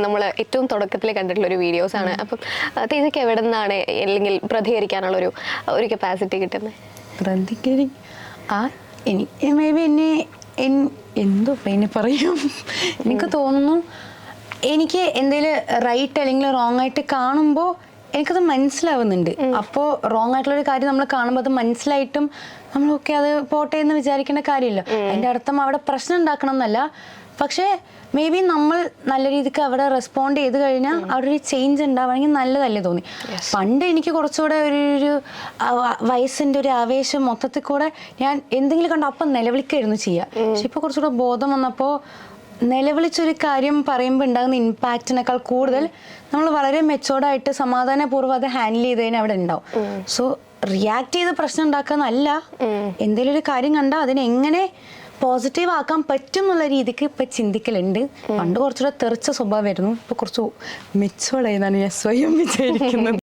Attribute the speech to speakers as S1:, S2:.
S1: നമ്മൾ ഏറ്റവും തുടക്കത്തിൽ കണ്ടിട്ടുള്ള ഒരു വീഡിയോസ് ആണ്. അപ്പം തേജയ്ക്ക് എവിടെ നിന്നാണ് അല്ലെങ്കിൽ പ്രതികരിക്കാനുള്ള ഒരു കപ്പാസിറ്റി കിട്ടുന്നത്?
S2: എനിക്ക് മേ ബി എന്തോ ഇനി പറയും, എനിക്ക് തോന്നുന്നു എനിക്ക് എന്തെങ്കിലും റൈറ്റ് അല്ലെങ്കിൽ റോങ് ആയിട്ട് കാണുമ്പോൾ എനിക്കത് മനസ്സിലാവുന്നുണ്ട്. അപ്പോൾ റോങ് ആയിട്ടുള്ളൊരു കാര്യം നമ്മൾ കാണുമ്പോൾ അത് മനസ്സിലായിട്ടും നമ്മൾ ഓക്കെ അത് പോട്ടെ എന്ന് വിചാരിക്കേണ്ട കാര്യമില്ല. അതിൻ്റെ അർത്ഥം അവിടെ പ്രശ്നം ഉണ്ടാക്കണം എന്നല്ല. പക്ഷേ മേ ബി നമ്മൾ നല്ല രീതിക്ക് അവിടെ റെസ്പോണ്ട് ചെയ്ത് കഴിഞ്ഞാൽ അവിടെ ഒരു ചേഞ്ച് ഉണ്ടാവുകയാണെങ്കിൽ നല്ലതല്ലേ തോന്നി. പണ്ട് എനിക്ക് കുറച്ചുകൂടെ ഒരു വയസ്സിൻ്റെ ഒരു ആവേശം മൊത്തത്തിൽ കൂടെ ഞാൻ എന്തെങ്കിലും കണ്ടോ അപ്പം നിലവിളിക്കായിരുന്നു ചെയ്യുക. പക്ഷെ ഇപ്പോൾ കുറച്ചുകൂടെ ബോധം വന്നപ്പോൾ നിലവിളിച്ചൊരു കാര്യം പറയുമ്പോൾ ഉണ്ടാകുന്ന ഇമ്പാക്റ്റിനേക്കാൾ കൂടുതൽ നമ്മൾ വളരെ മെച്ചോർഡായിട്ട് സമാധാനപൂർവ്വം അത് ഹാൻഡിൽ ചെയ്ത് കഴിഞ്ഞാൽ അവിടെ ഉണ്ടാവും. സോ റിയാക്ട് ചെയ്ത് പ്രശ്നം ഉണ്ടാക്കാന്നല്ല, എന്തെങ്കിലും ഒരു കാര്യം കണ്ടാൽ അതിനെങ്ങനെ പോസിറ്റീവ് ആക്കാൻ പറ്റും എന്നുള്ള രീതിക്ക് ഇപ്പം ചിന്തിക്കലുണ്ട്. പണ്ട് കുറച്ചുകൂടെ തെറിച്ച സ്വഭാവമായിരുന്നു, ഇപ്പൊ കുറച്ച് മെച്ചോർഡായി എന്നാണ് ഞാൻ സ്വയം വിചാരിക്കുന്നത്.